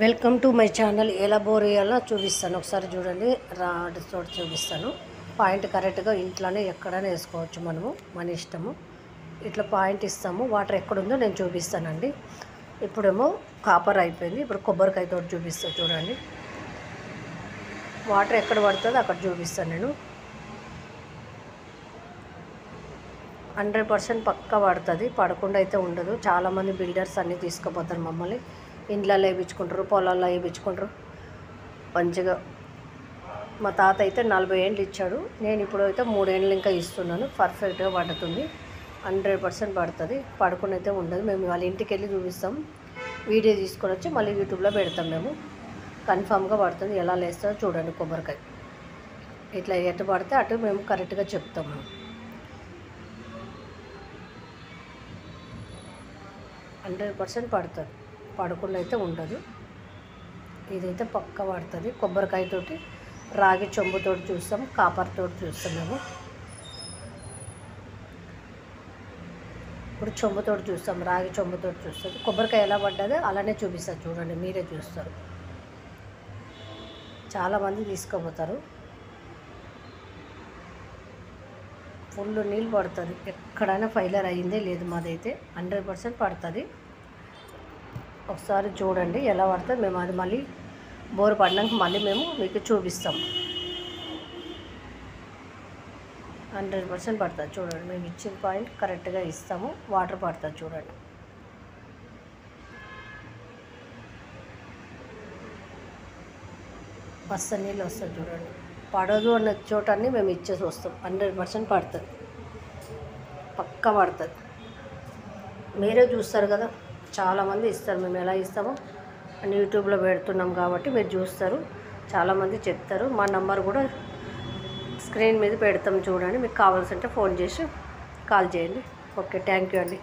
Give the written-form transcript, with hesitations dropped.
Welcome to my channel. ఎలా bore వేయాలో చూపిస్తాను. ఒకసారి చూడండి. రాడ్ తోటి చూపిస్తాను. పాయింట్ కరెక్ట్గా ఇంట్లోనే ఎక్కడైనా వేసుకోవచ్చు. మనము మన ఇష్టము. ఇట్లా పాయింట్ ఇస్తాము. వాటర్ ఎక్కడుందో నేను చూపిస్తానండి. ఇప్పుడేమో కాపర్ అయిపోయింది. ఇప్పుడు కొబ్బరికాయ తోటి చూపిస్తాను. చూడండి, వాటర్ ఎక్కడ పడుతుందో అక్కడ చూపిస్తాను. నేను 100% పక్కా పడుతుంది. పడకుండా అయితే ఉండదు. చాలామంది బిల్డర్స్ అన్నీ తీసుకుపోతారు. మమ్మల్ని ఇండ్లలో వేయించుకుంటారు, పొలాల్లో వేయించుకుంటారు మంచిగా. మా తాత అయితే 40 ఏళ్ళు ఇచ్చాడు. నేను ఇప్పుడు అయితే 3 ఏళ్ళు ఇంకా ఇస్తున్నాను. పర్ఫెక్ట్గా పడుతుంది. 100% పడుతుంది. పడకుండా అయితే ఉండదు. మేము వాళ్ళ ఇంటికి వెళ్ళి చూపిస్తాం. వీడియో తీసుకొని వచ్చి మళ్ళీ యూట్యూబ్లో పెడతాం. మేము కన్ఫామ్గా పడుతుంది. ఎలా లేస్తుందో చూడండి. కొబ్బరికాయ ఇట్లా ఎటు పడితే అటు మేము కరెక్ట్గా చెప్తాము. 100% పడుతుంది. పడకుండా అయితే ఉండదు. ఇదైతే పక్క పడుతుంది. కొబ్బరికాయతోటి, రాగి చెంబుతోటి చూస్తాం, కాపర్ తోటి చూస్తాం మేము. ఇప్పుడు చెంబుతోటి చూస్తాం, రాగి చెంబుతోటి చూస్తుంది. కొబ్బరికాయ ఎలా పడ్డదో అలానే చూపిస్తారు. చూడండి, మీరే చూస్తారు. చాలామంది తీసుకుపోతారు. ఫుల్ నీళ్ళు పడుతుంది. ఎక్కడైనా ఫైలర్ అయ్యిందే లేదు. మాదైతే 100% పడుతుంది. ఒకసారి చూడండి ఎలా పడుతుంది. మేము అది మళ్ళీ బోరు పడినాక మళ్ళీ మేము మీకు చూపిస్తాం. 100% పడుతుంది. చూడండి, మేము ఇచ్చిన పాయింట్ కరెక్ట్గా ఇస్తాము. వాటర్ పడుతుంది. చూడండి, బస్త నీళ్ళు వస్తుంది. చూడండి, పడదు అన్న చోటన్నీ మేము ఇచ్చేసి వస్తాం. 100% పడుతుంది. పక్కా పడుతుంది. మీరే చూస్తారు కదా, చాలామంది ఇస్తారు. మేము ఎలా ఇస్తామో అని యూట్యూబ్లో పెడుతున్నాం కాబట్టి మీరు చూస్తారు. చాలామంది చెప్తారు. మా నంబర్ కూడా స్క్రీన్ మీద పెడతాం. చూడండి, మీకు కావాల్సింటే ఫోన్ చేసి కాల్ చేయండి. ఓకే, థ్యాంక్ యూ అండి.